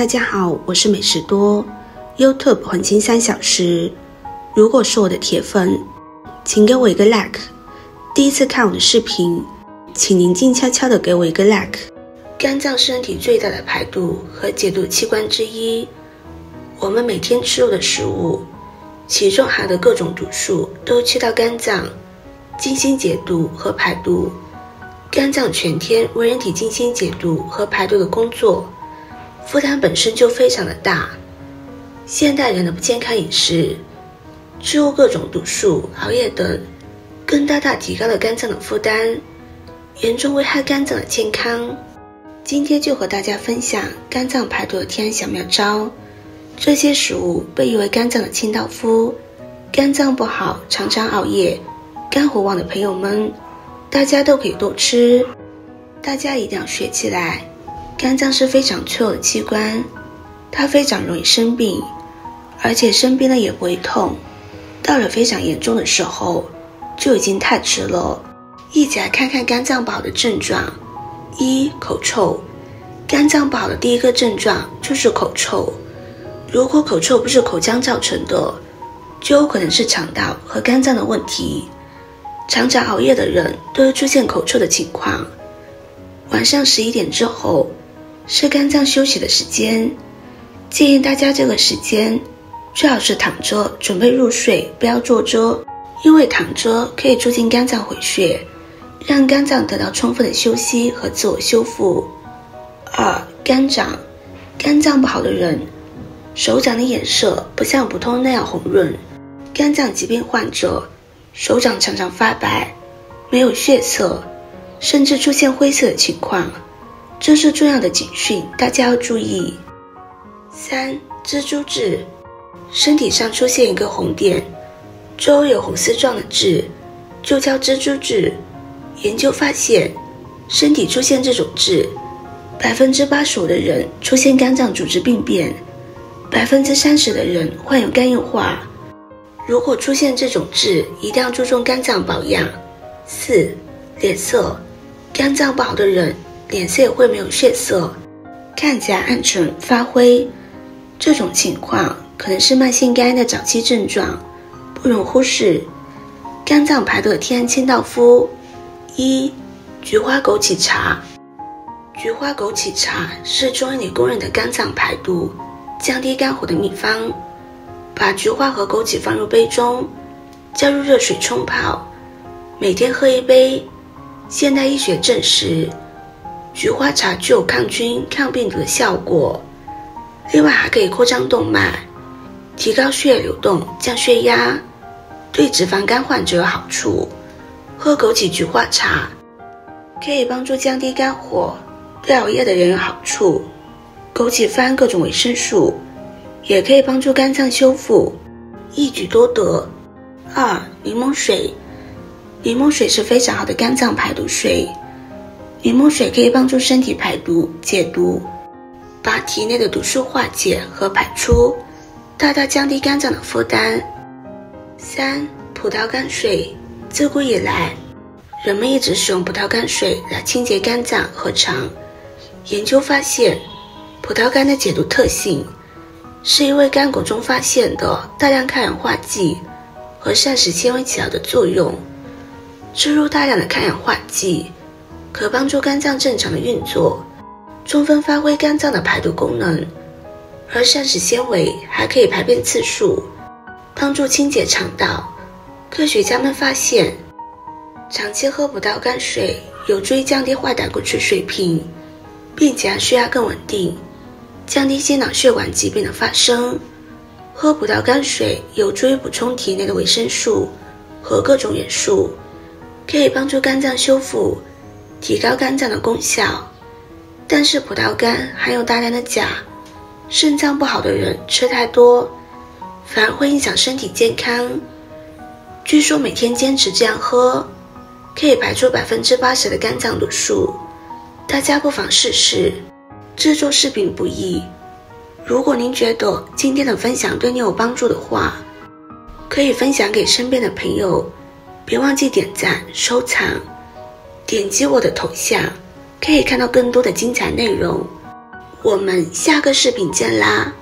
大家好，我是美食多 YouTube 黄金3小时。如果是我的铁粉，请给我一个 like。第一次看我的视频，请您静悄悄地给我一个 like。肝脏是身体最大的排毒和解毒器官之一。我们每天吃入的食物，其中含的各种毒素都去到肝脏进行解毒和排毒。肝脏全天为人体进行解毒和排毒的工作，负担本身就非常的大。现代人的不健康饮食、吃入各种毒素、熬夜等，更大大提高了肝脏的负担，严重危害肝脏的健康。今天就和大家分享肝脏排毒的天然小妙招。这些食物被誉为肝脏的清道夫，肝脏不好、常常熬夜、肝火旺的朋友们，大家都可以多吃。大家一定要学起来。肝脏是非常脆弱的器官，它非常容易生病，而且生病了也不会痛，到了非常严重的时候就已经太迟了。一起来看看肝脏不好的症状。1. 口臭。肝脏不好的第一个症状就是口臭。如果口臭不是口腔造成的，就有可能是肠道和肝脏的问题。常常熬夜的人都会出现口臭的情况。晚上11点之后是肝脏休息的时间，建议大家这个时间最好是躺着准备入睡，不要坐着，因为躺着可以促进肝脏回血，让肝脏得到充分的休息和自我修复。2. 肝掌。肝脏不好的人，手掌的颜色不像普通那样红润，肝脏疾病患者手掌常常发白，没有血色，甚至出现灰色的情况，这是重要的警讯，大家要注意。3. 蜘蛛痣。身体上出现一个红点，周围有红丝状的痣，就叫蜘蛛痣。研究发现，身体出现这种痣，85%的人出现肝脏组织病变，30%的人患有肝硬化。如果出现这种痣，一定要注重肝脏保养。4. 脸色。肝脏不好的人，脸色也会没有血色，看起来暗沉发灰，这种情况可能是慢性肝炎的早期症状，不容忽视。肝脏排毒的天然清道夫。1. 菊花枸杞茶。菊花枸杞茶是中医里公认的肝脏排毒、降低肝火的秘方。把菊花和枸杞放入杯中，加入热水冲泡，每天喝1杯。现代医学证实，菊花茶具有抗菌、抗病毒的效果，另外还可以扩张动脉，提高血液流动，降血压，对脂肪肝患者有好处。喝枸杞菊花茶可以帮助降低肝火，对熬夜的人有好处。枸杞含各种维生素，也可以帮助肝脏修复，一举多得。2. 柠檬水。柠檬水是非常好的肝脏排毒水，柠檬水可以帮助身体排毒解毒，把体内的毒素化解和排出，大大降低肝脏的负担。3. 葡萄干水。自古以来，人们一直使用葡萄干水来清洁肝脏和肠。研究发现，葡萄干的解毒特性是因为干果中发现的大量抗氧化剂和膳食纤维起到的作用。吃入大量的抗氧化剂可帮助肝脏正常的运作，充分发挥肝脏的排毒功能，而膳食纤维还可以排便次数，帮助清洁肠道。科学家们发现，长期喝葡萄干水有助于降低坏胆固醇水平，并且让血压更稳定，降低心脑血管疾病的发生。喝葡萄干水有助于补充体内的维生素和各种元素，可以帮助肝脏修复，提高肝脏的功效。但是葡萄干含有大量的钾，肾脏不好的人吃太多，反而会影响身体健康。据说每天坚持这样喝，可以排出80%的肝脏毒素，大家不妨试试。制作视频不易，如果您觉得今天的分享对你有帮助的话，可以分享给身边的朋友，别忘记点赞、收藏，点击我的头像，可以看到更多的精彩内容。我们下个视频见啦！